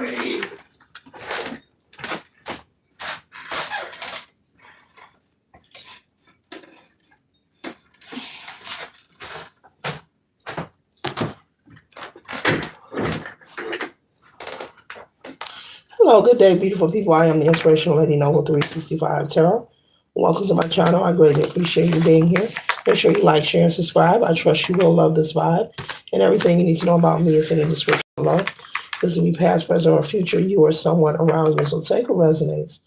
Hello, good day, beautiful people. I am the Inspirational Lady Noble 365 Tarot. Welcome to my channel. I greatly appreciate you being here. Make sure you like, share, and subscribe. I trust you will love this vibe. And everything you need to know about me is in the description below. This will be past, present, or future, you or someone around you. So take what resonates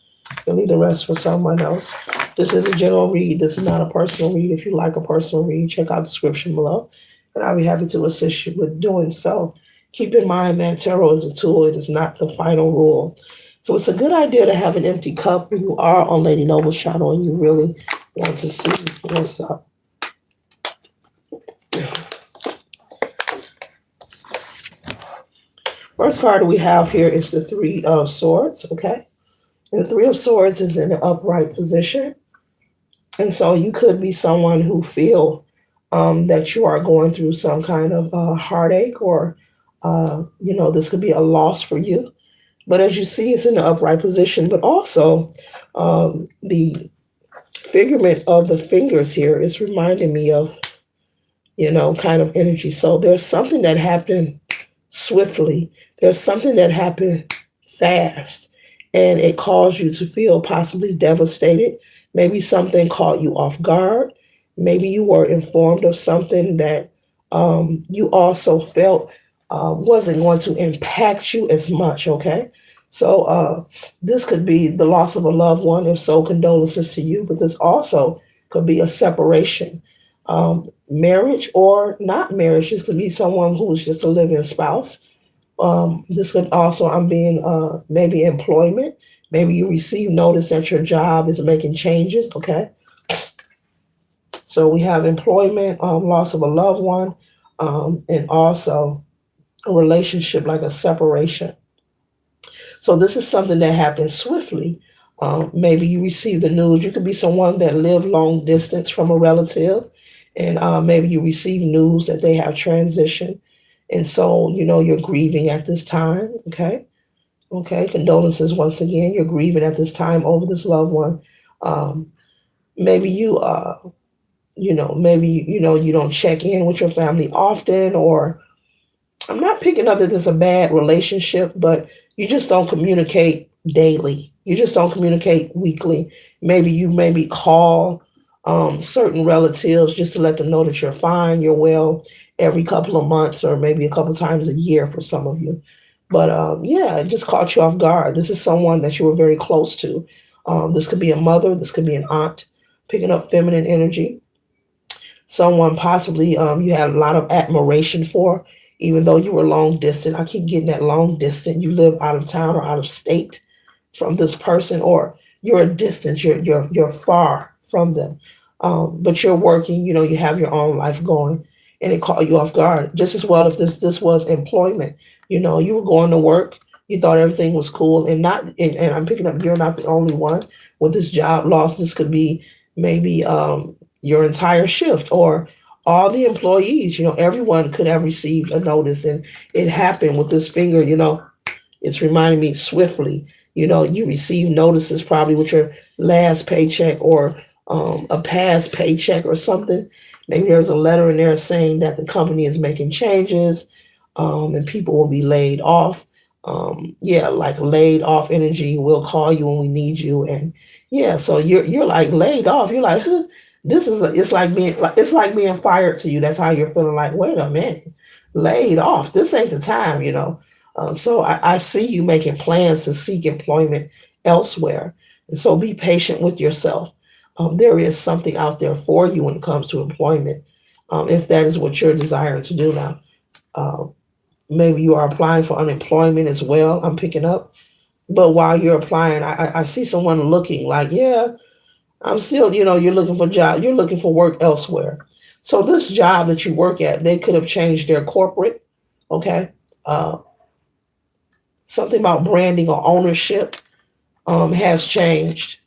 and leave the rest for someone else. This is a general read. This is not a personal read. If you like a personal read, check out the description below. And I'll be happy to assist you with doing so. Keep in mind that tarot is a tool. It is not the final rule. So it's a good idea to have an empty cup when you are on Lady Noble's channel and you really want to see what's up. First card we have here is the Three of Swords, okay? And the Three of Swords is in an upright position. And so you could be someone who feel that you are going through some kind of heartache or this could be a loss for you. But as you see, it's in the upright position. But also, the figurement of the fingers here is reminding me of, kind of energy. So there's something that happened swiftly. There's something that happened fast. And it caused you to feel possibly devastated. Maybe something caught you off guard. Maybe you were informed of something that you also felt wasn't going to impact you as much, okay? So this could be the loss of a loved one. If so, condolences to you. But this also could be a separation, marriage or not marriage. This could be someone who's just a living spouse. This could also, I'm being maybe employment. Maybe you receive notice that your job is making changes, okay? So we have employment, loss of a loved one, and also a relationship like a separation. So this is something that happens swiftly. Maybe you receive the news. You could be someone that lived long distance from a relative, and maybe you receive news that they have transitioned. And so, you're grieving at this time, okay? Okay, condolences once again. You're grieving at this time over this loved one. Maybe you, you don't check in with your family often, or I'm not picking up that it's a bad relationship, but you just don't communicate daily. You just don't communicate weekly. Maybe you call certain relatives just to let them know that you're fine, you're well, every couple of months or maybe a couple times a year for some of you. But it just caught you off guard. This is someone that you were very close to. This could be a mother. This could be an aunt, picking up feminine energy. Someone possibly you had a lot of admiration for, even though you were long distance. I keep getting that long distance. You live out of town or out of state from this person, or you're a distance. You're far from them, but you're working. You have your own life going, and it caught you off guard. Just as well if this was employment. You were going to work. You thought everything was cool, and I'm picking up. You're not the only one with this job loss. This could be maybe your entire shift or all the employees. Everyone could have received a notice, and it happened with this finger. It's reminding me swiftly. You receive notices probably with your last paycheck or a past paycheck or something. Maybe there's a letter in there saying that the company is making changes, and people will be laid off. Like laid off energy. We'll call you when we need you, and so you're like laid off. You're like, huh, it's like being fired to you. That's how you're feeling. Like, wait a minute, laid off. This ain't the time, So I see you making plans to seek employment elsewhere, and so be patient with yourself. There is something out there for you when it comes to employment, if that is what you're desiring to do now. Maybe you are applying for unemployment as well. I'm picking up. But while you're applying, I see someone looking like, I'm still, you're looking for job. You're looking for work elsewhere. So this job that you work at, they could have changed their corporate. Okay. Something about branding or ownership has changed.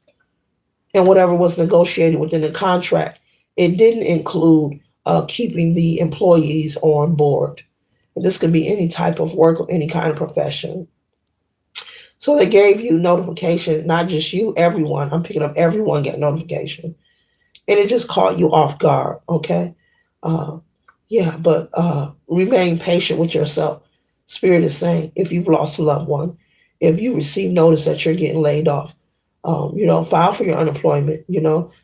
And whatever was negotiated within the contract, it didn't include keeping the employees on board. And this could be any type of work or any kind of profession. So they gave you notification, not just you, everyone. I'm picking up everyone got notification, and it just caught you off guard. Okay, uh, yeah, but remain patient with yourself. Spirit is saying if you've lost a loved one, if you receive notice that you're getting laid off, file for your unemployment.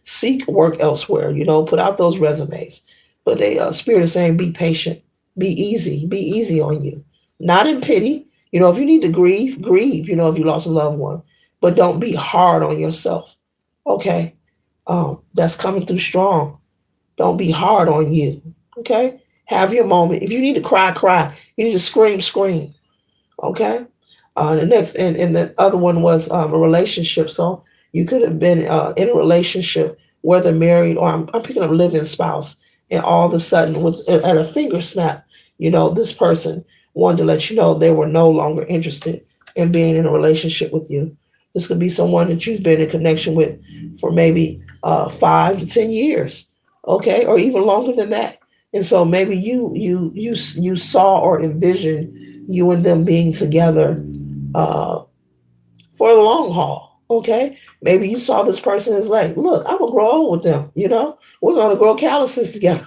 Seek work elsewhere. Put out those resumes. But they Spirit is saying be patient, be easy on you, not in pity. If you need to grieve, grieve. If you lost a loved one, but don't be hard on yourself. Okay, that's coming through strong. Don't be hard on you. Okay? Have your moment. If you need to cry, cry. You need to scream, scream. Okay? The next and the other one was a relationship. So you could have been in a relationship, whether married or I'm picking up living spouse, and all of a sudden, with at a finger snap, this person wanted to let you know they were no longer interested in being in a relationship with you. This could be someone that you've been in connection with for maybe 5 to 10 years, okay, or even longer than that. And so maybe you saw or envisioned you and them being together uh, for a long haul. Okay, maybe you saw this person as like, look, I'm gonna grow old with them. We're gonna grow calluses together.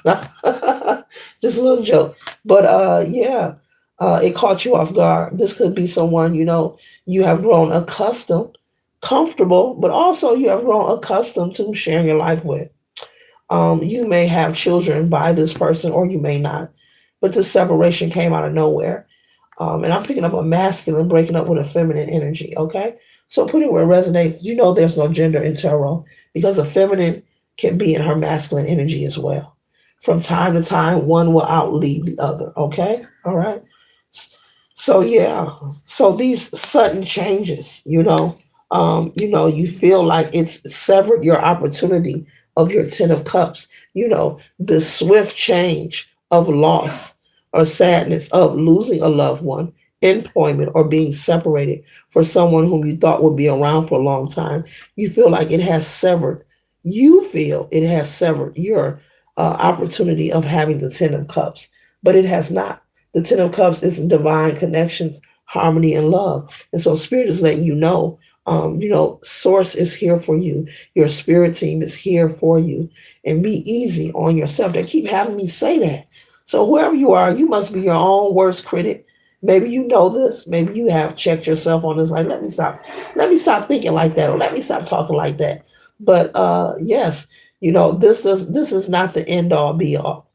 Just a little joke, but yeah, it caught you off guard. This could be someone you have grown accustomed, comfortable, but also you have grown accustomed to sharing your life with. You may have children by this person, or you may not, but this separation came out of nowhere. And I'm picking up a masculine breaking up with a feminine energy. Okay, so put it where it resonates. There's no gender in tarot because a feminine can be in her masculine energy as well. From time to time, one will outlead the other. Okay, all right. So yeah, so these sudden changes, you feel like it's severed your opportunity of your Ten of Cups. The swift change of loss or sadness of losing a loved one, employment, or being separated for someone whom you thought would be around for a long time. You feel like it has severed. You feel it has severed your opportunity of having the Ten of Cups, but it has not. The Ten of Cups is divine connections, harmony, and love. And so Spirit is letting Source is here for you. Your spirit team is here for you. And be easy on yourself. They keep having me say that. So whoever you are, you must be your own worst critic. Maybe you know this. Maybe you have checked yourself on this. Like, let me stop. Let me stop thinking like that, or let me stop talking like that. But yes, this is not the end all be all.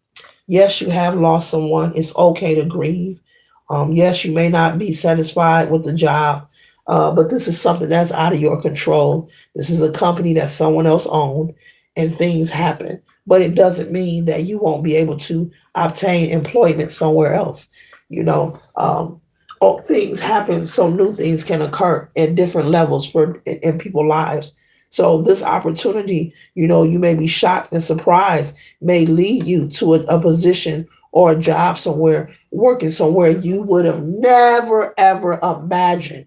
Yes, you have lost someone. It's okay to grieve. Yes, you may not be satisfied with the job, but this is something that's out of your control. This is a company that someone else owned, and things happen. But it doesn't mean that you won't be able to obtain employment somewhere else. Things happen, so new things can occur at different levels in people's lives. So this opportunity, you may be shocked and surprised, may lead you to a position or a job somewhere, working somewhere you would have never ever imagined.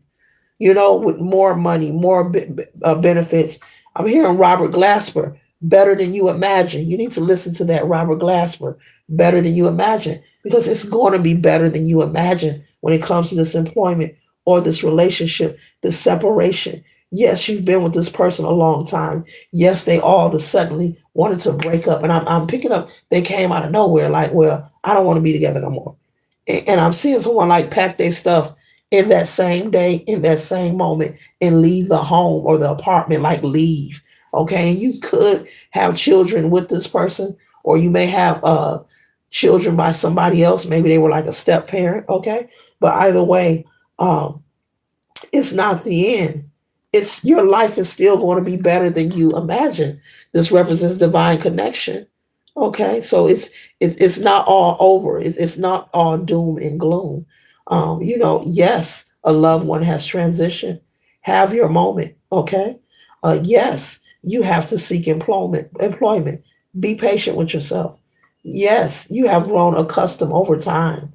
With more money, more benefits. I'm hearing Robert Glasper, better than you imagine. You need to listen to that, Robert Glasper, better than you imagine, because it's going to be better than you imagine when it comes to this employment or this relationship, this separation. Yes, you've been with this person a long time. Yes, they all of a suddenly wanted to break up. And I'm picking up, they came out of nowhere like, well, I don't want to be together no more. And I'm seeing someone like pack their stuff in that same day, in that same moment, and leave the home or the apartment, like leave. Okay. And you could have children with this person, or you may have children by somebody else. Maybe they were like a step parent. Okay. But either way, um, it's not the end. It's your life is still going to be better than you imagine. This represents divine connection. Okay, so it's not all over. It's not all doom and gloom. Yes, a loved one has transitioned. Have your moment. Okay, yes, you have to seek employment. Employment. Be patient with yourself. Yes, you have grown accustomed over time.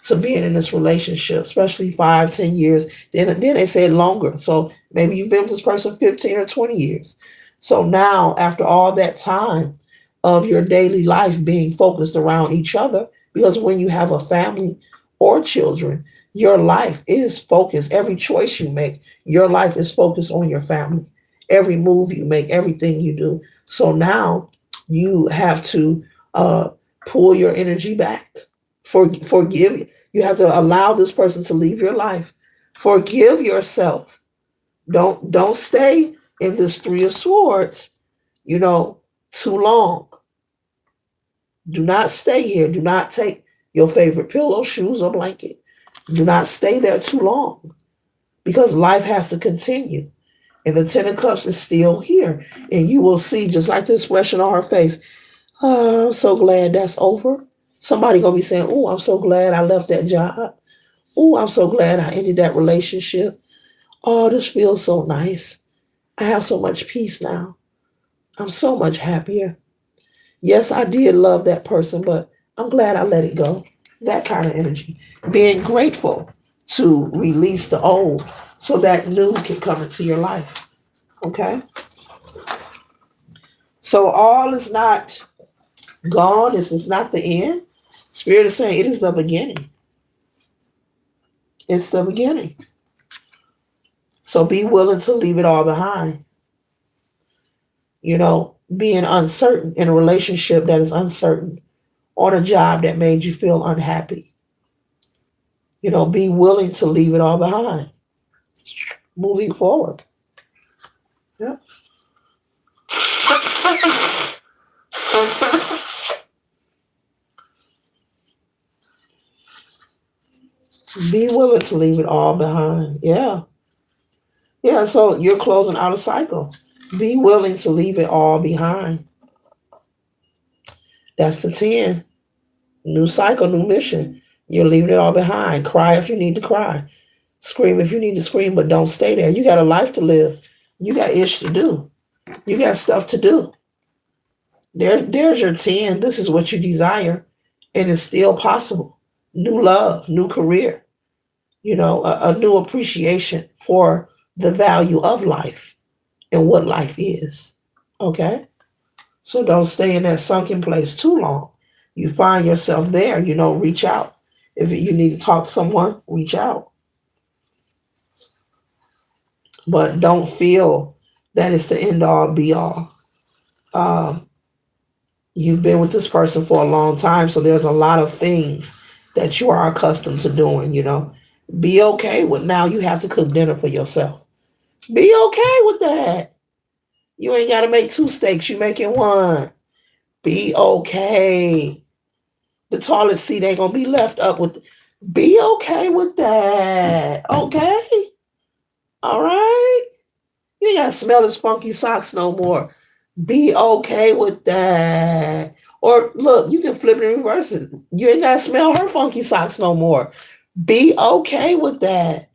To being in this relationship, especially 5, 10 years. Then they said longer. So maybe you've been with this person 15 or 20 years. So now, after all that time of your daily life being focused around each other, because when you have a family, or children, your life is focused. Every choice you make, your life is focused on your family. Every move you make, everything you do. So now you have to uh, pull your energy back. Forgive. You have to allow this person to leave your life. Forgive yourself. Don't stay in this three of swords, you know, too long. Do not stay here. Do not take your favorite pillow, shoes, or blanket. Do not stay there too long because life has to continue. And the Ten of Cups is still here. And you will see, just like the expression on her face, oh, I'm so glad that's over. Somebody going to be saying, oh, I'm so glad I left that job. Oh, I'm so glad I ended that relationship. Oh, this feels so nice. I have so much peace now. I'm so much happier. Yes, I did love that person, but I'm glad I let it go. That kind of energy. Being grateful to release the old so that new can come into your life. Okay? So all is not gone. This is not the end. Spirit is saying it is the beginning. It's the beginning. So be willing to leave it all behind. You know, being uncertain in a relationship that is uncertain, on a job that made you feel unhappy. You know, be willing to leave it all behind. Moving forward. Yeah. Be willing to leave it all behind. Yeah. Yeah, so you're closing out a cycle. Be willing to leave it all behind. That's the 10. New cycle, new mission. You're leaving it all behind. Cry if you need to cry. Scream if you need to scream, but don't stay there. You got a life to live. You got ish to do. You got stuff to do. There's your 10. This is what you desire. And it's still possible. New love, new career, you know, a new appreciation for the value of life and what life is. Okay? So don't stay in that sunken place too long. You find yourself there, you know, reach out. If you need to talk to someone, reach out. But don't feel that it's the end all be all. Um, you've been with this person for a long time, so there's a lot of things that you are accustomed to doing, you know. Be okay with now you have to cook dinner for yourself. Be okay with that. You ain't got to make two steaks, you making one. Be okay. The toilet seat ain't gonna be left up with. Be okay with that. Okay? All right? You ain't gotta smell his funky socks no more. Be okay with that. Or look, you can flip it and reverse it. You ain't gotta smell her funky socks no more. Be okay with that.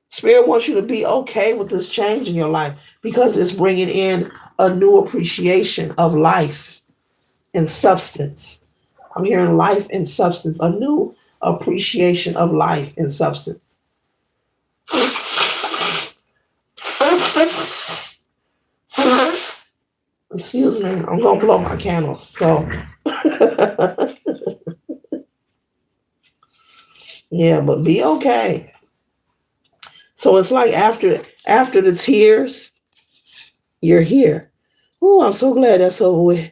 Spirit wants you to be okay with this change in your life because it's bringing in a new appreciation of life and substance. I'm hearing life and substance, a new appreciation of life and substance. Excuse me, I'm going to blow my candles. So, yeah, but be okay. So it's like after the tears, you're here. Oh, I'm so glad that's over with.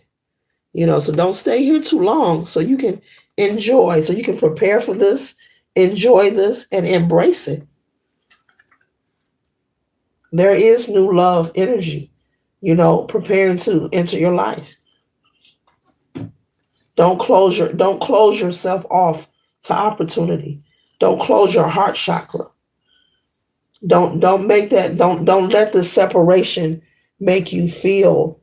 You know, so don't stay here too long so you can enjoy, so you can prepare for this, enjoy this, and embrace it. There is new love energy, you know, preparing to enter your life. Don't close yourself off to opportunity. Don't close your heart chakra. Don't make that don't let the separation make you feel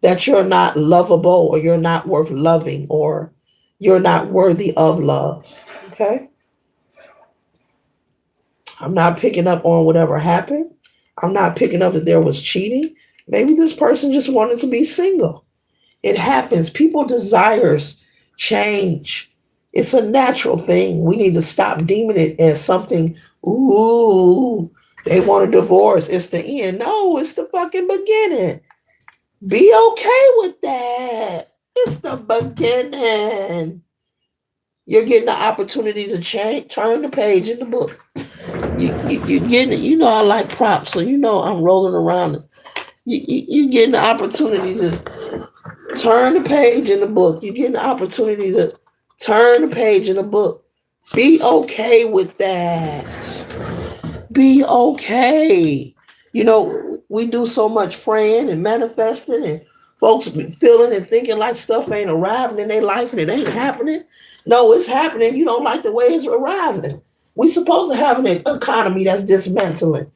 that you're not lovable or you're not worth loving or you're not worthy of love. Okay? I'm not picking up on whatever happened. I'm not picking up that there was cheating. Maybe this person just wanted to be single. It happens. People desires change. It's a natural thing. We need to stop deeming it as something, ooh, they want a divorce. It's the end. No, it's the fucking beginning. Be okay with that. It's the beginning. You're getting the opportunity to change, turn the page in the book. You're getting it. You know I like props, so you know I'm rolling around it. You're getting the opportunity to turn the page in the book. You're getting the opportunity to turn the page in the book. Be okay with that. Be okay. You know, we do so much praying and manifesting, and folks be feeling and thinking like stuff ain't arriving in their life and it ain't happening. No, it's happening. You don't like the way it's arriving. We supposed to have an economy that's dismantling.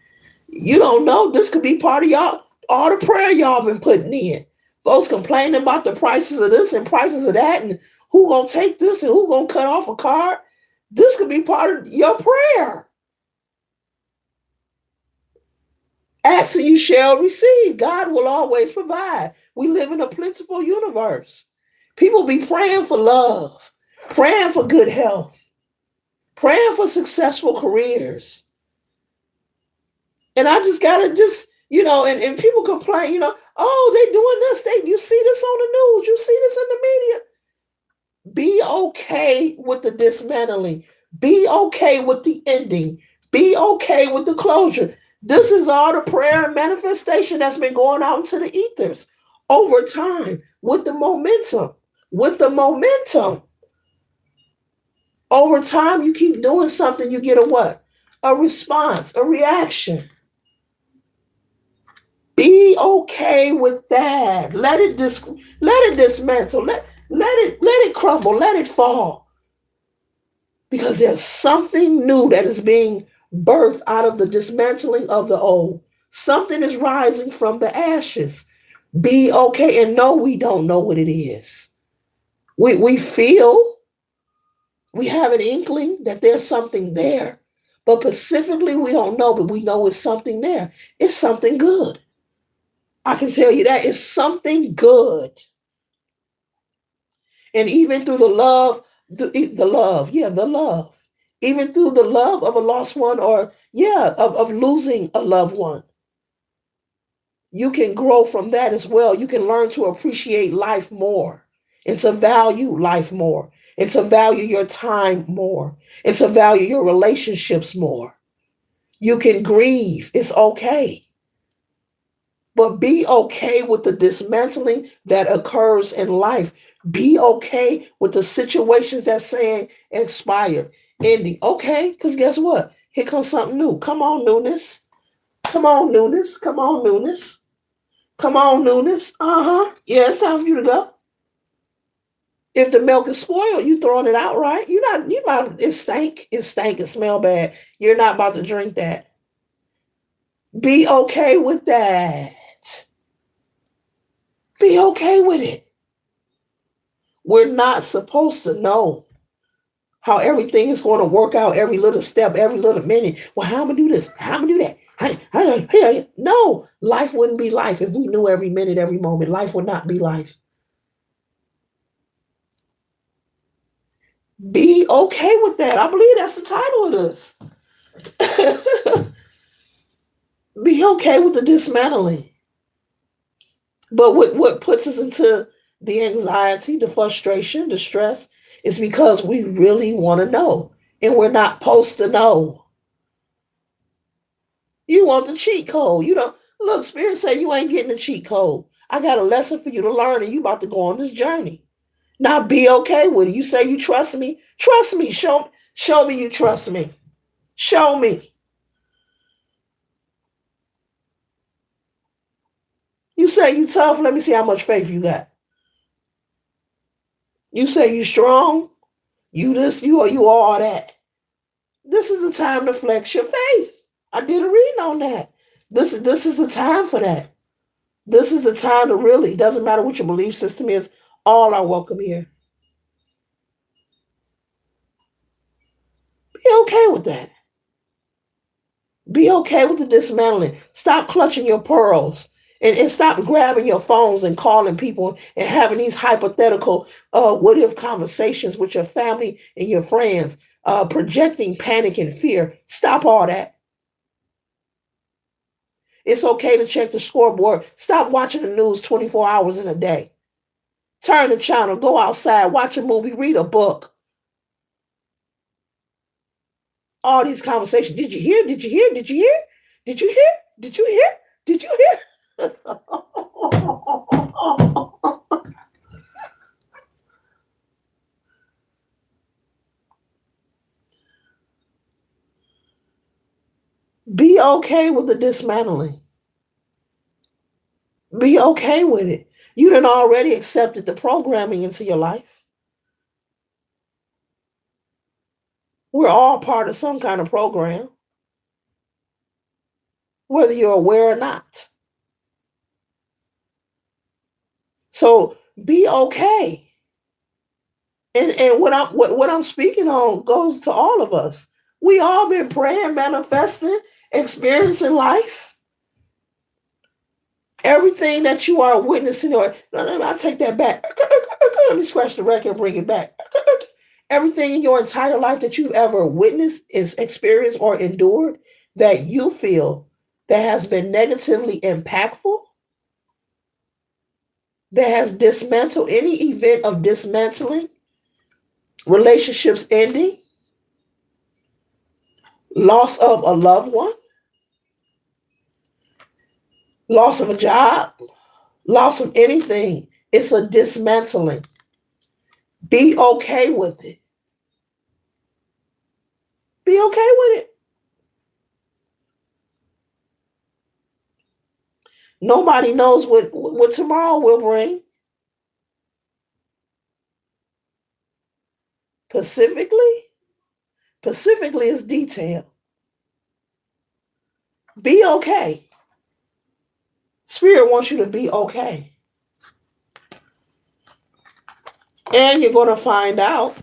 You don't know. This could be part of y'all, all the prayer y'all been putting in. Folks complaining about the prices of this and prices of that, and who gonna take this and who gonna cut off a card. This could be part of your prayer. Ask and you shall receive. God will always provide. We live in a plentiful universe. People be praying for love, praying for good health, praying for successful careers. And I just gotta and people complain, oh, they doing this. You see this on the news, you see this in the media. Be okay with the dismantling. Be okay with the ending. Be okay with the closure. This is all the prayer and manifestation that's been going out into the ethers over time with the momentum. With the momentum. Over time, you keep doing something, you get a what? A response, a reaction. Be okay with that. Let it dismantle. Let it crumble. Let it fall. Because there's something new that is being birthed out of the dismantling of the old. Something is rising from the ashes. Be okay. And no, we don't know what it is. We feel, we have an inkling that there's something there. But specifically, we don't know, but we know it's something there. It's something good. I can tell you that it's something good. And even through the love, the love, even through the love of a lost one, or of losing a loved one, you can grow from that as well. You can learn to appreciate life more and to value life more and to value your time more and to value your relationships more. You can grieve. It's okay. But be okay with the dismantling that occurs in life. Be okay with the situations that saying expire, ending. Okay, because guess what? Here comes something new. Come on, newness. Come on, newness. Come on, newness. Come on, newness. Uh-huh. Yeah, it's time for you to go. If the milk is spoiled, you throwing it out, right? It stank. It stank. It smell bad. You're not about to drink that. Be okay with that. Be okay with it. We're not supposed to know how everything is going to work out every little step, every little minute. Well, how am I do this? How am I do that? No, life wouldn't be life if we knew every minute, every moment. Life would not be life. Be okay with that. I believe that's the title of this. Be okay with the dismantling. But what puts us into the anxiety, the frustration, the stress is because we really want to know. And we're not supposed to know. You want the cheat code. You don't look, Spirit say you ain't getting the cheat code. I got a lesson for you to learn, and you about to go on this journey. Now be okay with it. You say you trust me. Trust me. Show me you trust me. Show me. You say you tough. Let me see how much faith you got. You say you strong. You this, you all that. This is the time to flex your faith. I did a reading on that. This is the time for that. This is the time to really, doesn't matter what your belief system is, all are welcome here. Be okay with that. Be okay with the dismantling. Stop clutching your pearls and stop grabbing your phones and calling people and having these hypothetical what if conversations with your family and your friends, projecting panic and fear. Stop all that. It's okay to check the scoreboard. Stop watching the news 24 hours in a day. Turn the channel, go outside, watch a movie, read a book. all these conversations. Did you hear? Did you hear? Did you hear? Did you hear? Did you hear? Did you hear? Be okay with the dismantling. Be okay with it. You done already accepted the programming into your life. We're all part of some kind of program, whether you're aware or not. So be okay. And what I'm speaking on goes to all of us. We all been praying, manifesting, experiencing life. Everything that you are witnessing, or no, I'll take that back. Let me scratch the record and bring it back. Everything in your entire life that you've ever witnessed, is experienced, or endured that you feel that has been negatively impactful, that has dismantled any event of dismantling, relationships ending, loss of a loved one, loss of a job, loss of anything. It's a dismantling. Be okay with it. Be okay with it. Nobody knows what tomorrow will bring. Pacifically, Pacifically is detail. Be okay. Spirit wants you to be okay. And you're going to find out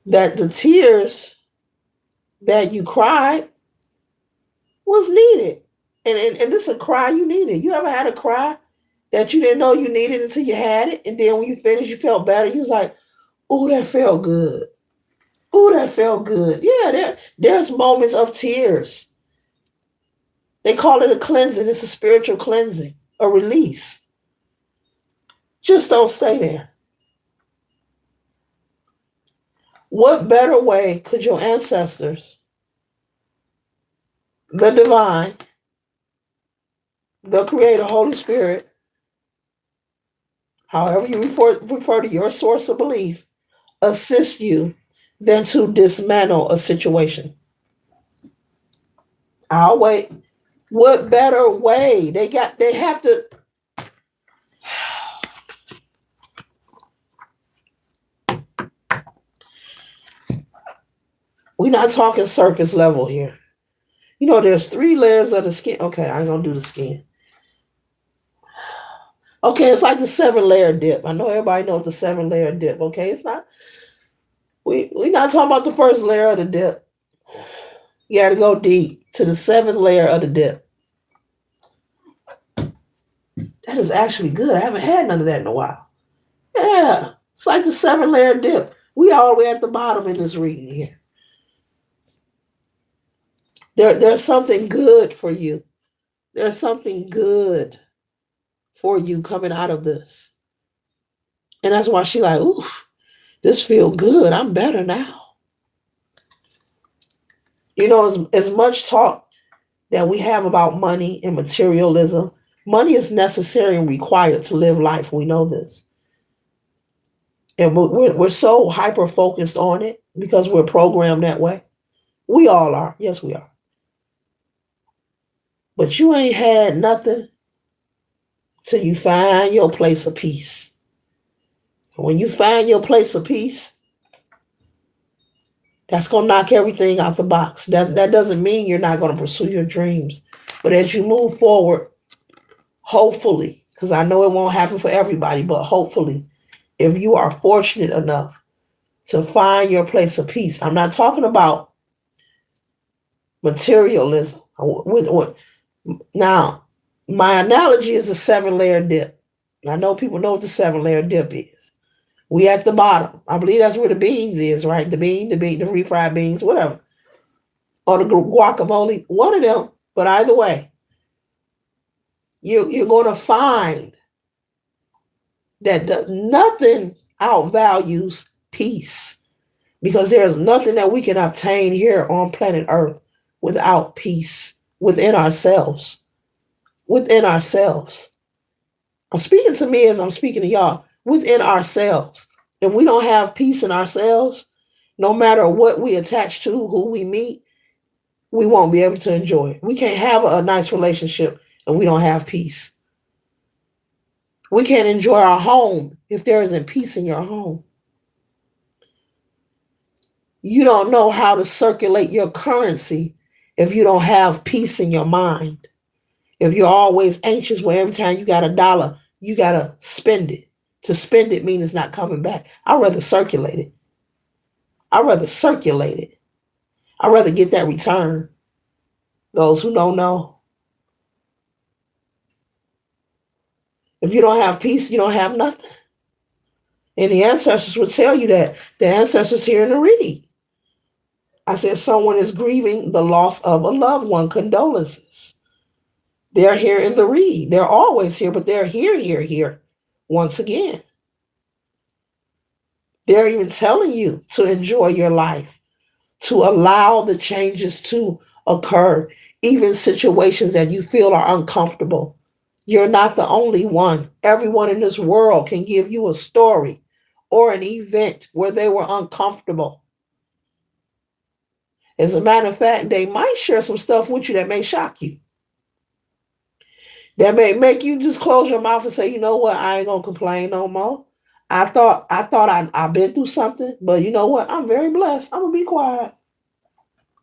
that the tears that you cried was needed. And this is a cry you needed. You ever had a cry that you didn't know you needed until you had it? And then when you finished, you felt better. You was like, oh, that felt good. Oh, that felt good. Yeah, there's moments of tears. They call it a cleansing. It's a spiritual cleansing, a release. Just don't stay there. What better way could your ancestors, the divine, the creator, Holy Spirit, however you refer to your source of belief, assist you than to dismantle a situation? I'll wait. What better way? They have to. We're not talking surface level here. You know, there's 3 layers of the skin. Okay, I'm gonna do the skin. Okay, it's like the 7-layer dip. I know everybody knows the 7-layer dip. Okay, it's not. We're not talking about the first layer of the dip. You got to go deep to the 7th layer of the dip. That is actually good. I haven't had none of that in a while. Yeah, it's like the 7-layer dip. We all the way at the bottom in this reading here. There's something good for you. There's something good for you coming out of this. And that's why she like, oof, this feel good. I'm better now. You know, as much talk that we have about money and materialism, money is necessary and required to live life. We know this. And we're so hyper focused on it because we're programmed that way. We all are. Yes, we are. But you ain't had nothing till you find your place of peace. And when you find your place of peace, that's going to knock everything out the box. That doesn't mean you're not going to pursue your dreams. But as you move forward, hopefully, because I know it won't happen for everybody, but hopefully, if you are fortunate enough to find your place of peace, I'm not talking about materialism. Now, my analogy is a 7-layer dip. I know people know what the 7-layer dip is. We at the bottom. I believe that's where the beans is, right? The refried beans, whatever. Or the guacamole, one of them. But either way, you're going to find that nothing outvalues peace. because there's nothing that we can obtain here on planet Earth without peace within ourselves. Within ourselves. I'm speaking to me as I'm speaking to y'all. Within ourselves. If we don't have peace in ourselves, no matter what we attach to, who we meet, we won't be able to enjoy it. We can't have a nice relationship if we don't have peace. We can't enjoy our home if there isn't peace in your home. You don't know how to circulate your currency if you don't have peace in your mind. If you're always anxious where every time you got a dollar, you got to spend it. To spend it means it's not coming back. I'd rather circulate it. I'd rather circulate it. I'd rather get that return. Those who don't know. If you don't have peace, you don't have nothing. And the ancestors would tell you that. The ancestors here in the read. I said someone is grieving the loss of a loved one. Condolences. They're here in the read. They're always here, but they're here once again. They're even telling you to enjoy your life, to allow the changes to occur, even situations that you feel are uncomfortable. You're not the only one. Everyone in this world can give you a story or an event where they were uncomfortable. As a matter of fact, they might share some stuff with you that may shock you. That may make you just close your mouth and say, you know what, I ain't gonna complain no more. I've been through something, but you know what? I'm very blessed. I'm gonna be quiet.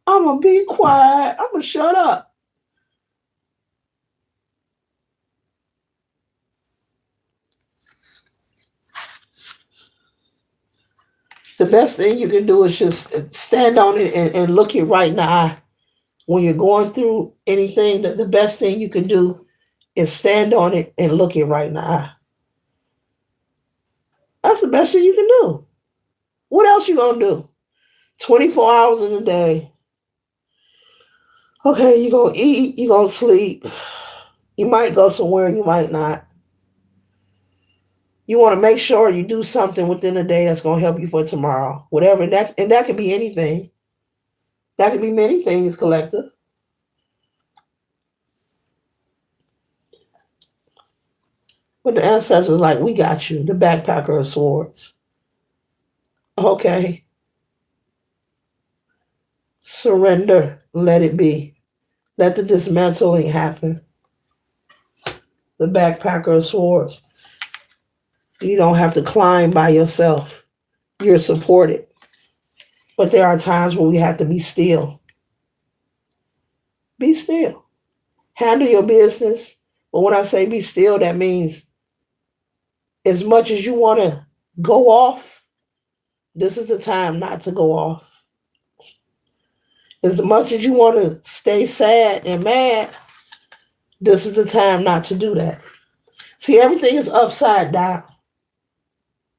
I'm gonna be quiet. I'm gonna shut up. The best thing you can do is just stand on it and look it right in the eye. When you're going through anything, the best thing you can do is stand on it and look it right in the eye. That's the best thing you can do. What else you gonna do? 24 hours in a day. Okay, you're gonna eat, you're gonna sleep. You might go somewhere, you might not. You want to make sure you do something within a day that's gonna help you for tomorrow. Whatever that could be anything. That could be many things, collective. But the ancestors like, we got you, the backpacker of swords. Okay. Surrender. Let it be. Let the dismantling happen. The backpacker of swords. You don't have to climb by yourself. You're supported. But there are times where we have to be still. Be still. Handle your business. But when I say be still, that means as much as you want to go off, this is the time not to go off. As much as you want to stay sad and mad, this is the time not to do that. See, everything is upside down.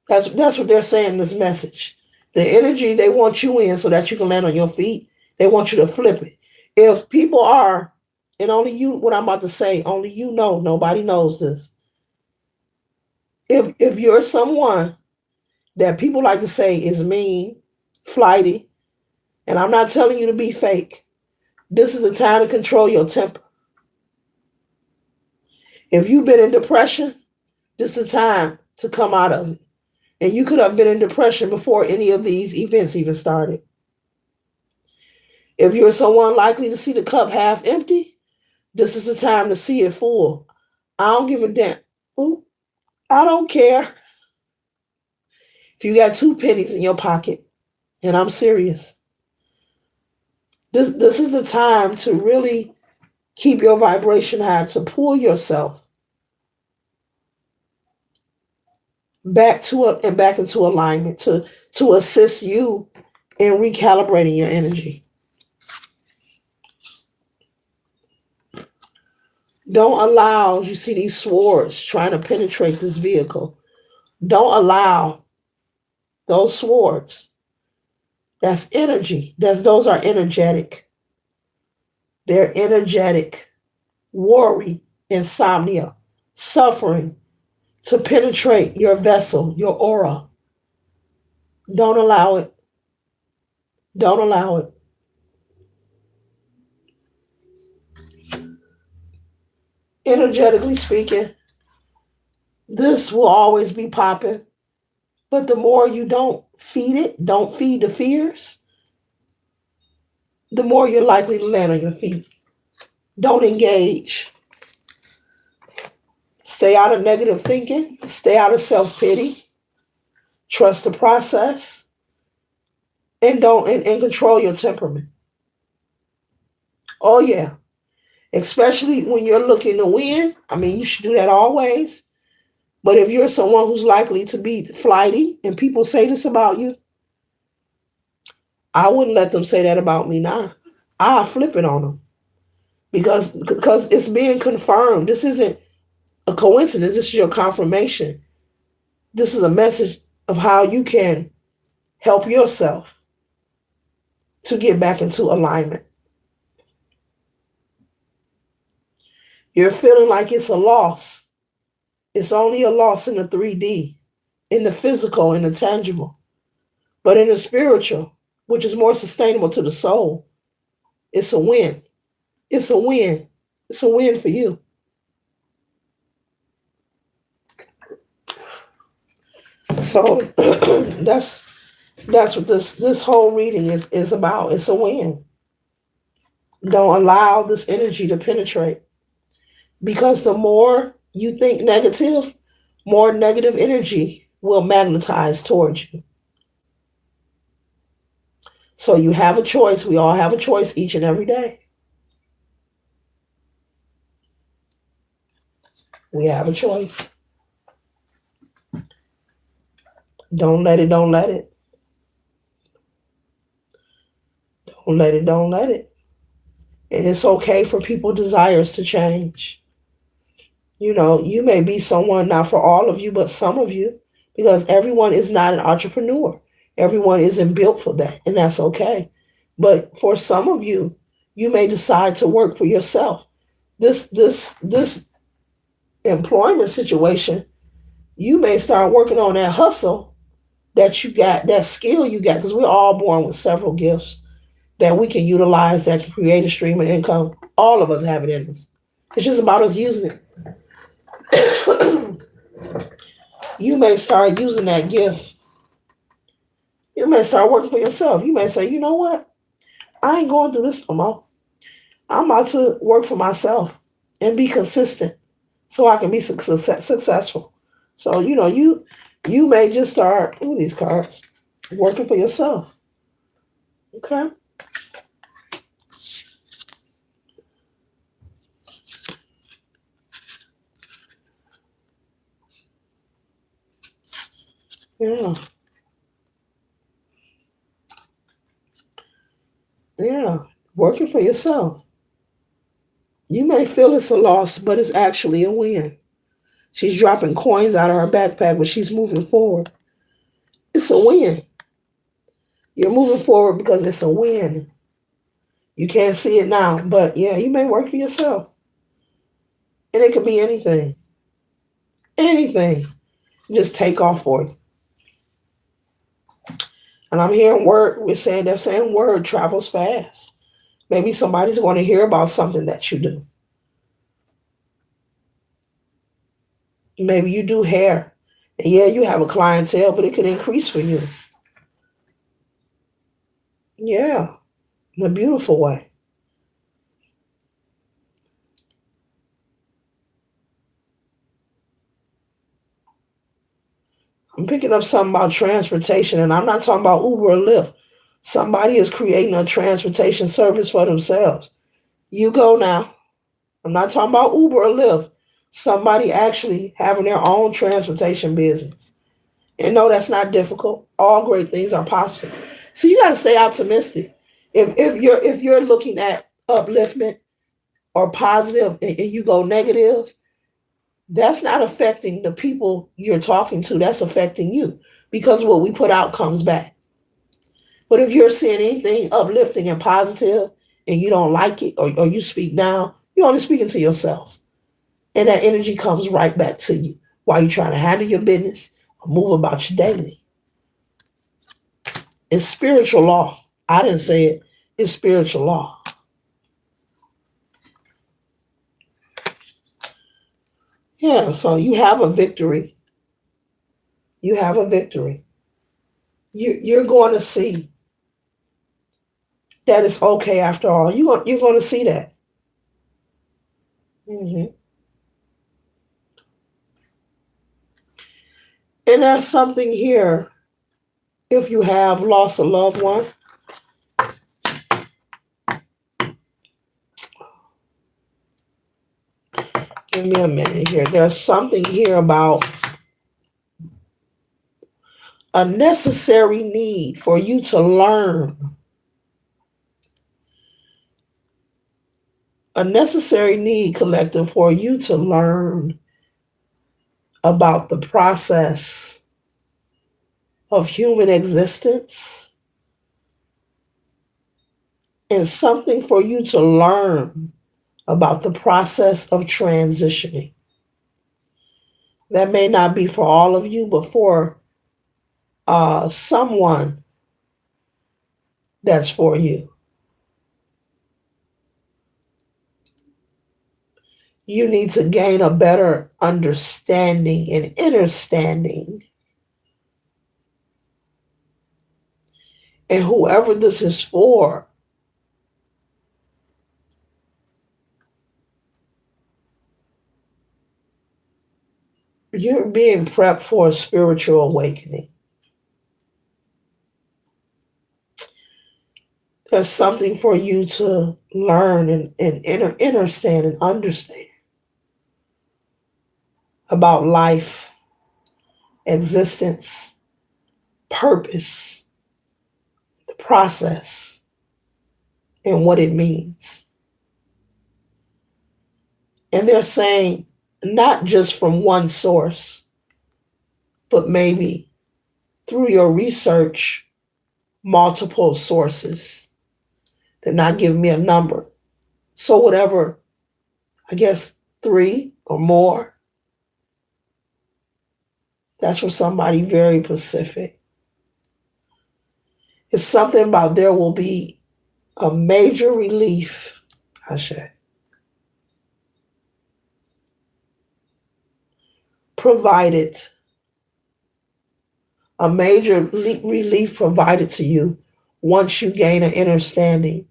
That's what they're saying in this message. The energy they want you in so that you can land on your feet, they want you to flip it. If people are, and only you, what I'm about to say, only you know, nobody knows this. If you're someone that people like to say is mean, flighty, and I'm not telling you to be fake, this is the time to control your temper. If you've been in depression, this is the time to come out of it. And you could have been in depression before any of these events even started. If you're someone likely to see the cup half empty, this is the time to see it full. I don't give a damn. Ooh, I don't care. If you got 2 pennies in your pocket, and I'm serious, this is the time to really keep your vibration high, to pull yourself back into alignment, to assist you in recalibrating your energy. Don't allow, you see these swords trying to penetrate this vehicle. Don't allow those swords. That's energy. Those are energetic. They're energetic. Worry, insomnia, suffering to penetrate your vessel, your aura. Don't allow it. Don't allow it. Energetically speaking, this will always be popping. But the more you don't feed it, don't feed the fears, the more you're likely to land on your feet. Don't engage. Stay out of negative thinking. Stay out of self-pity. Trust the process. And don't control your temperament. Oh yeah. Especially when you're looking to win. I mean, you should do that always. But if you're someone who's likely to be flighty and people say this about you, I wouldn't let them say that about me now. I'll flip it on them because it's being confirmed. This isn't a coincidence. This is your confirmation. This is a message of how you can help yourself to get back into alignment. You're feeling like it's a loss. It's only a loss in the 3D, in the physical, in the tangible. But in the spiritual, which is more sustainable to the soul, it's a win. It's a win. It's a win for you. So that's what this whole reading is about. It's a win. Don't allow this energy to penetrate. Because the more you think negative, more negative energy will magnetize towards you. So you have a choice. We all have a choice each and every day. We have a choice. Don't let it. Don't let it. Don't let it. Don't let it. And it's okay for people's desires to change. You know, you may be someone, not for all of you, but some of you, because everyone is not an entrepreneur. Everyone isn't built for that, and that's okay. But for some of you, you may decide to work for yourself. This employment situation, you may start working on that hustle that you got, that skill you got, because we're all born with several gifts that we can utilize that can create a stream of income. All of us have it in us. It's just about us using it. You may start using that gift. You may start working for yourself. You may say, you know what? I ain't going through this no more. I'm about to work for myself and be consistent so I can be successful. So, you know, you may just start, these cards, working for yourself. Okay? Yeah. Yeah. Working for yourself. You may feel it's a loss, but it's actually a win. She's dropping coins out of her backpack, but she's moving forward. It's a win. You're moving forward because it's a win. You can't see it now, but yeah, you may work for yourself. And it could be anything. Anything. Just take off for you. And I'm hearing they're saying word travels fast. Maybe somebody's going to hear about something that you do. Maybe you do hair. And yeah, you have a clientele, but it could increase for you. Yeah, in a beautiful way. I'm picking up something about transportation, and I'm not talking about Uber or Lyft. Somebody is creating a transportation service for themselves. You go now. I'm not talking about Uber or Lyft. Somebody actually having their own transportation business. And no, that's not difficult. All great things are possible. So you got to stay optimistic. If you're looking at upliftment or positive and you go negative, that's not affecting the people you're talking to. That's affecting you because what we put out comes back. But if you're seeing anything uplifting and positive and you don't like it or you speak down, you're only speaking to yourself. And that energy comes right back to you while you're trying to handle your business or move about your daily. It's spiritual law. I didn't say it. It's spiritual law. Yeah, so you have a victory. You have a victory. You're going to see that it's okay after all. You're going to see that. Hmm. And there's something here. If you have lost a loved one, give me a minute here. There's something here about a necessary need for you to learn. A necessary need, collective, for you to learn about the process of human existence, and something for you to learn about the process of transitioning. That may not be for all of you, but for someone that's for you. You need to gain a better understanding and understanding. And whoever this is for, you're being prepped for a spiritual awakening. There's something for you to learn and understand and understand about life, existence, purpose, the process, and what it means. And they're saying not just from one source, but maybe through your research, multiple sources. They're not giving me a number. So whatever, I guess 3 or more, that's for somebody very specific. It's something about there will be a major relief, Ashe, provided, a major relief provided to you once you gain an understanding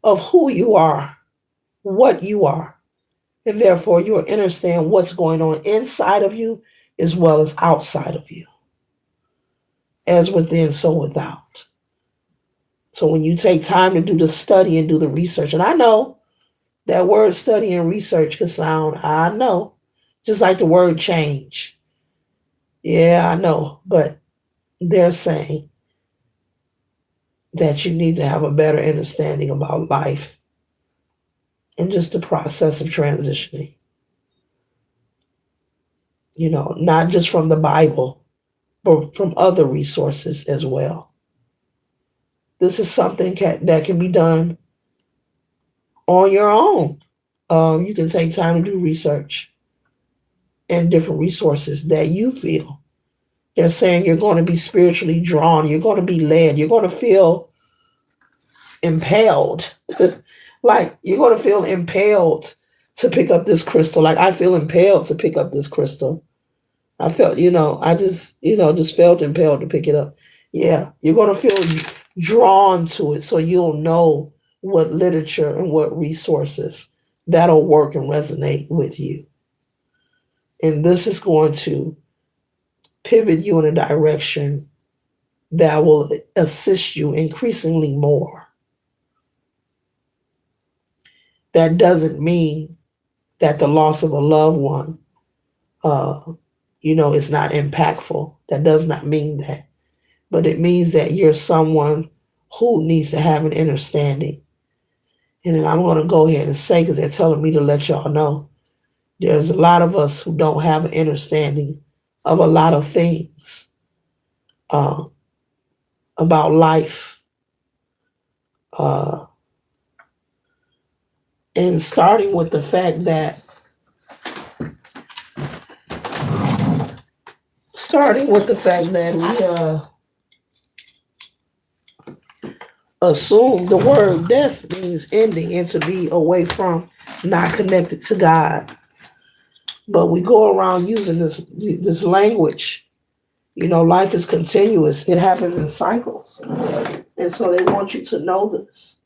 of who you are, what you are, and therefore you will understand what's going on inside of you as well as outside of you. As within, so without. So when you take time to do the study and do the research, and I know that word study and research can sound, I know, just like the word change. Yeah, I know, but they're saying that you need to have a better understanding about life and just the process of transitioning. Not just from the Bible, but from other resources as well. This is something that can be done on your own. You can take time to do research and different resources that you feel. They're saying you're going to be spiritually drawn. You're going to be led. You're going to feel impelled. Like you're going to feel impelled to pick up this crystal. Like I feel impelled to pick up this crystal. I felt, I just felt impelled to pick it up. Yeah, you're going to feel drawn to it so you'll know what literature and what resources that'll work and resonate with you. And this is going to pivot you in a direction that will assist you increasingly more. That doesn't mean that the loss of a loved one, is not impactful. That does not mean that. But it means that you're someone who needs to have an understanding. And then I'm going to go ahead and say, because they're telling me to let y'all know, there's a lot of us who don't have an understanding of a lot of things about life. And starting with the fact that we assume the word death means ending and to be away from, not connected to God. But we go around using this language. Life is continuous. It happens in cycles. And so they want you to know this.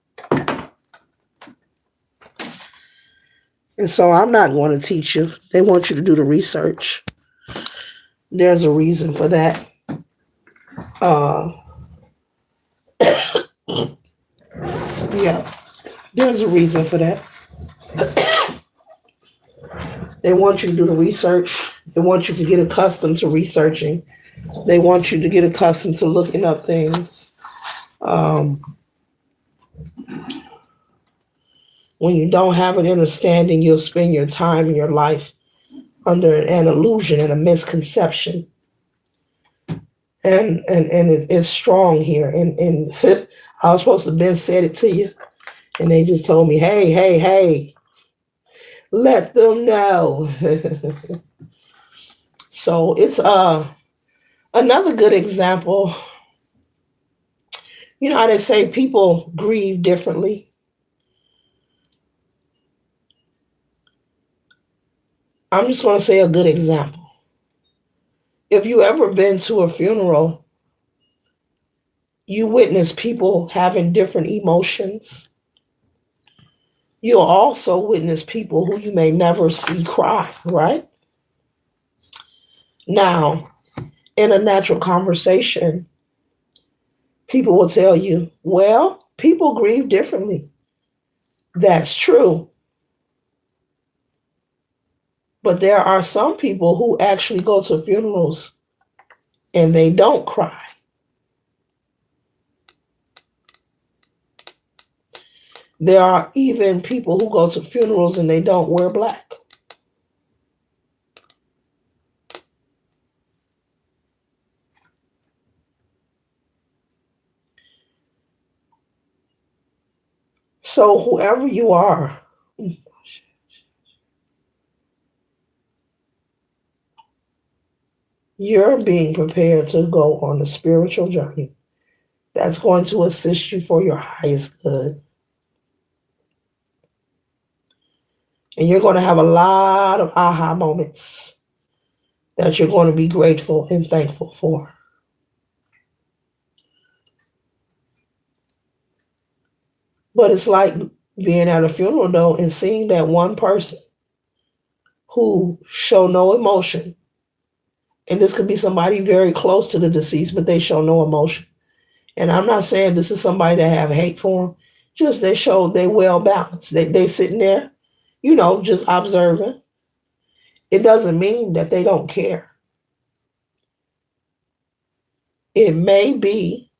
And so I'm not going to teach you. They want you to do the research. There's a reason for that. Uh, yeah, there's a reason for that. They want you to do the research. They want you to get accustomed to researching. They want you to get accustomed to looking up things. When you don't have an understanding, you'll spend your time and your life under an illusion and a misconception. And it's strong here. And I was supposed to have been said it to you. And they just told me, hey, let them know. So it's another good example. You know how they say people grieve differently? I'm just going to say a good example. If you ever been to a funeral, you witness people having different emotions. You'll also witness people who you may never see cry, right? Now, in a natural conversation, people will tell you, well, people grieve differently. That's true. But there are some people who actually go to funerals and they don't cry. There are even people who go to funerals and they don't wear black. So whoever you are, you're being prepared to go on a spiritual journey that's going to assist you for your highest good. And you're going to have a lot of aha moments that you're going to be grateful and thankful for. But it's like being at a funeral, though, and seeing that one person who show no emotion. And this could be somebody very close to the deceased, but they show no emotion. And I'm not saying this is somebody that have hate for them. Just they well balanced. They sitting there, just observing. It doesn't mean that they don't care. It may be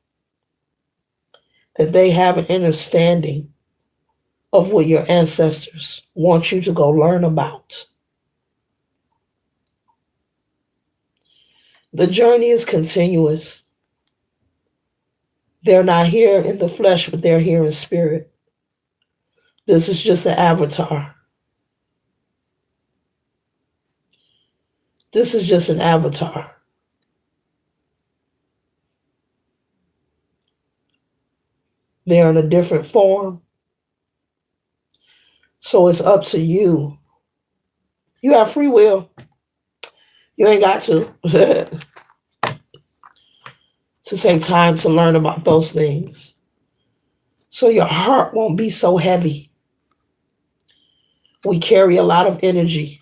that they have an understanding of what your ancestors want you to go learn about. The journey is continuous. They're not here in the flesh, but they're here in spirit. This is just an avatar. This is just an avatar. They're in a different form. So it's up to you. You have free will. You ain't got to. To take time to learn about those things. So your heart won't be so heavy. We carry a lot of energy.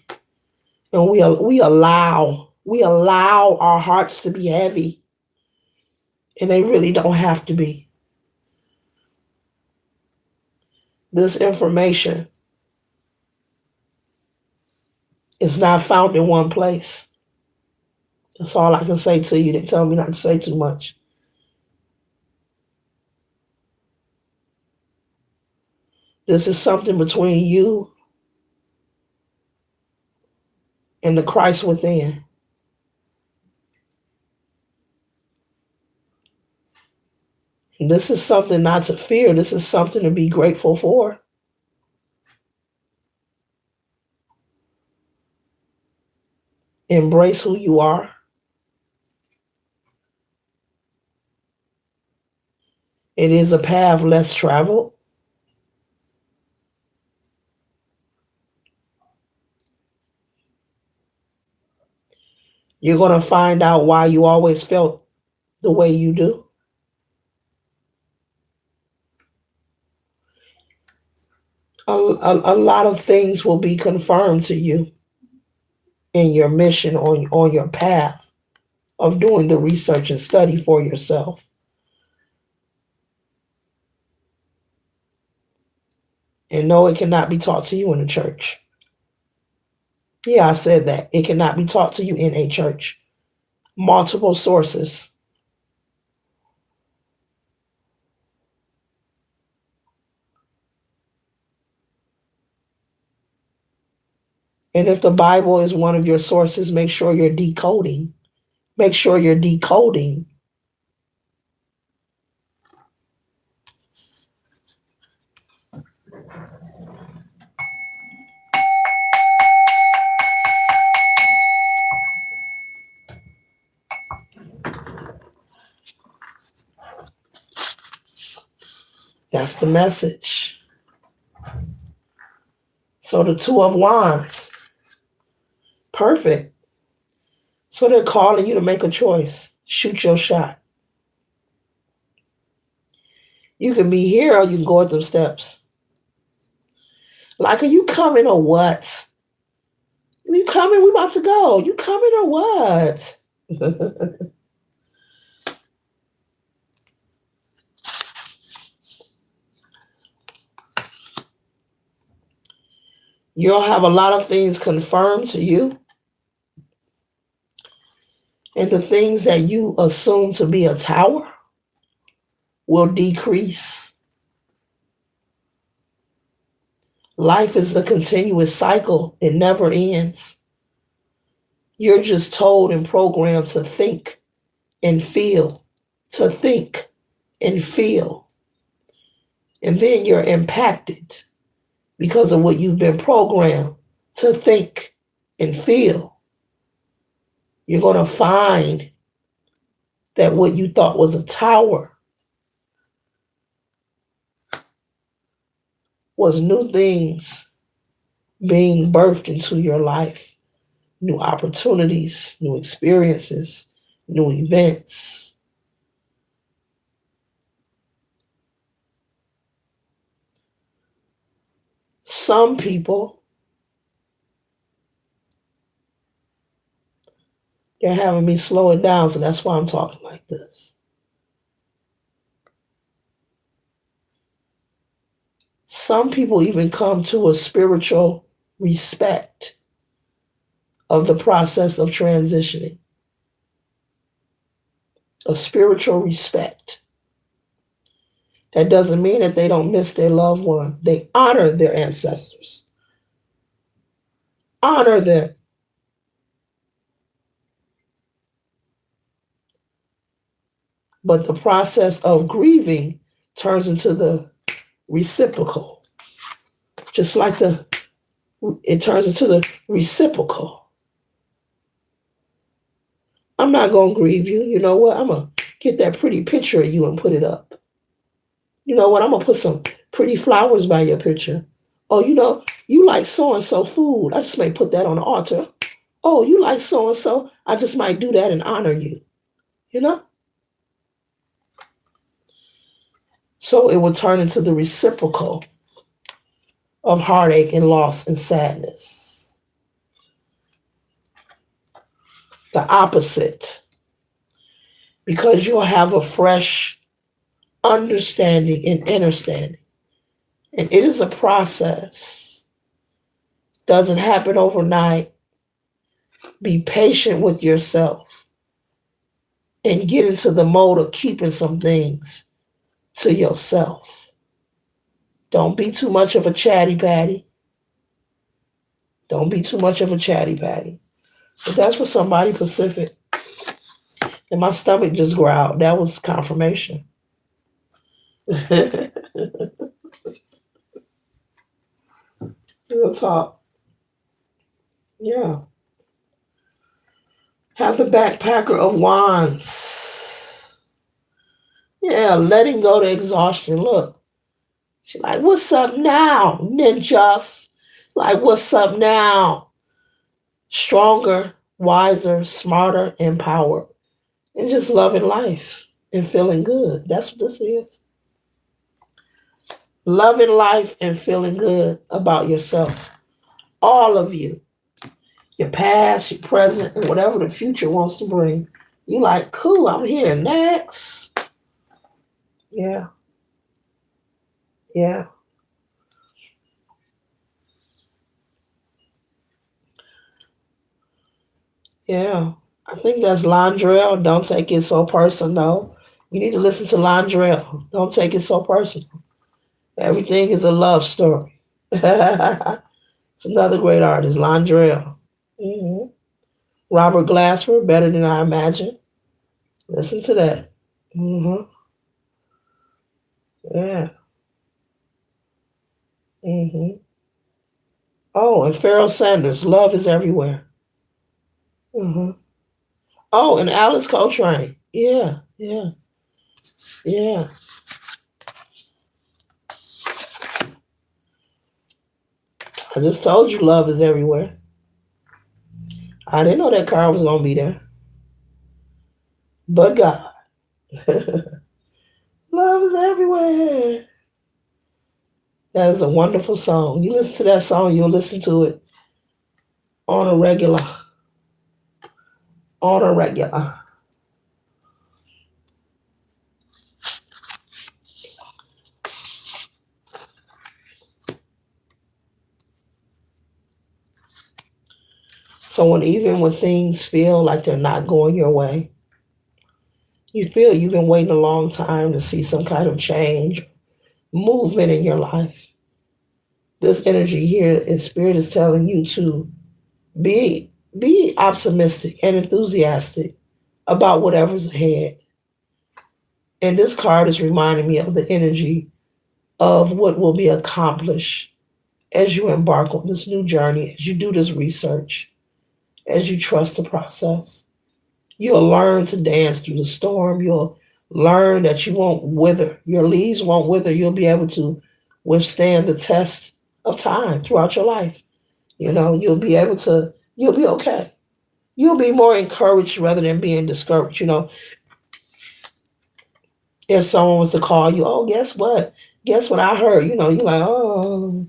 And we allow our hearts to be heavy. And they really don't have to be. This information is not found in one place. That's all I can say to you. They tell me not to say too much. This is something between you and the Christ within. And this is something not to fear. This is something to be grateful for. Embrace who you are. It is a path less traveled. You're going to find out why you always felt the way you do. A lot of things will be confirmed to you in your mission on your path of doing the research and study for yourself. And no, it cannot be taught to you in a church. Yeah, I said that. It cannot be taught to you in a church. Multiple sources. And if the Bible is one of your sources, make sure you're decoding. Make sure you're decoding. That's the message. So the Two of Wands. Perfect. So they're calling you to make a choice. Shoot your shot. You can be here or you can go up them steps. Like, are you coming or what? You coming? We about to go. You coming or what? You'll have a lot of things confirmed to you. And the things that you assume to be a tower will decrease. Life is a continuous cycle. It never ends. You're just told and programmed to think and feel, to think and feel. And then you're impacted because of what you've been programmed to think and feel. You're going to find that what you thought was a tower was new things being birthed into your life, new opportunities, new experiences, new events. Some people, they're having me slow it down, so that's why I'm talking like this. Some people even come to a spiritual respect of the process of transitioning. A spiritual respect. That doesn't mean that they don't miss their loved one. They honor their ancestors. Honor them. But the process of grieving turns into the reciprocal. Just like it turns into the reciprocal. I'm not going to grieve you. You know what? I'm going to get that pretty picture of you and put it up. You know what? I'm going to put some pretty flowers by your picture. Oh, you know, you like so-and-so food. I just may put that on the altar. Oh, you like so-and-so. I just might do that and honor you. You know? So it will turn into the reciprocal of heartache and loss and sadness. The opposite. Because you'll have a fresh understanding and understanding. And it is a process. Doesn't happen overnight. Be patient with yourself and get into the mode of keeping some things to yourself. Don't be too much of a chatty patty. Don't be too much of a chatty patty. But that's for somebody Pacific. And my stomach just growled. That was confirmation. Real talk. Yeah. Have the backpacker of wands. Yeah, Yeah, letting go to exhaustion. Look, she like, what's up now, ninjas? Like, what's up now? Stronger, wiser, smarter, empowered, and just loving life and feeling good. That's what this is. Loving life and feeling good about yourself. All of you. Your past, your present, and whatever the future wants to bring. You like, cool, I'm here. Next. Yeah, yeah, yeah. I think that's Londrell. Don't take it so personal. You need to listen to Londrell. Don't take it so personal. Everything is a love story. It's another great artist, Londrell. Hmm. Robert Glasper, Better Than I Imagined. Listen to that. Hmm. Yeah. Hmm. Oh, and Pharoah Sanders, Love is Everywhere. Hmm. Oh, and Alice Coltrane. Yeah, yeah, yeah. I just told you love is everywhere. I didn't know that car was gonna be there. But God. Love is everywhere. That is a wonderful song. You listen to that song, you'll listen to it on a regular. On a regular. So even when things feel like they're not going your way, you feel you've been waiting a long time to see some kind of change, movement in your life. This energy here in spirit is telling you to be be optimistic and enthusiastic about whatever's ahead. And this card is reminding me of the energy of what will be accomplished as you embark on this new journey, as you do this research, as you trust the process. You'll learn to dance through the storm. You'll learn that you won't wither. Your leaves won't wither. You'll be able to withstand the test of time throughout your life. You'll be okay. You'll be more encouraged rather than being discouraged. If someone was to call you, oh, guess what? Guess what I heard? You're like, oh,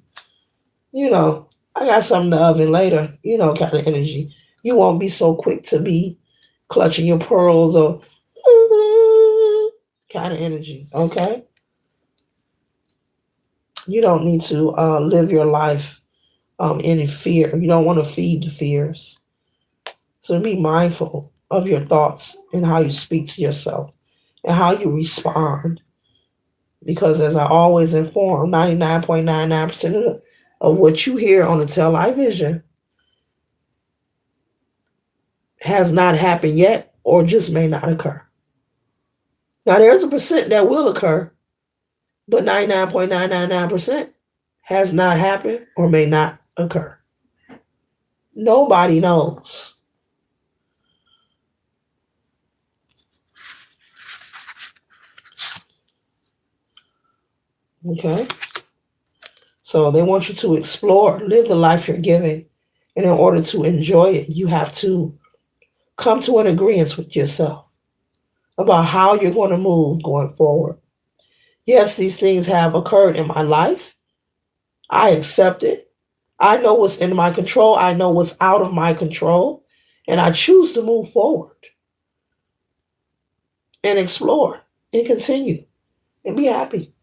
you know, I got something to oven later, kind of energy. You won't be so quick to be clutching your pearls or kind of energy, okay? You don't need to live your life in fear. You don't want to feed the fears. So be mindful of your thoughts and how you speak to yourself and how you respond. Because as I always inform, 99.99% of what you hear on the Tell Live Vision has not happened yet or just may not occur. Now, there's a percent that will occur, but 99.999% has not happened or may not occur. Nobody knows. Okay? So they want you to explore, live the life you're giving. And in order to enjoy it, you have to come to an agreement with yourself about how you're going to move going forward. Yes, these things have occurred in my life. I accept it. I know what's in my control. I know what's out of my control. And I choose to move forward and explore and continue and be happy.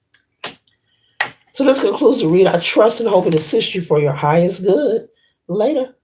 So this concludes the read. I trust and hope it assists you for your highest good. Later.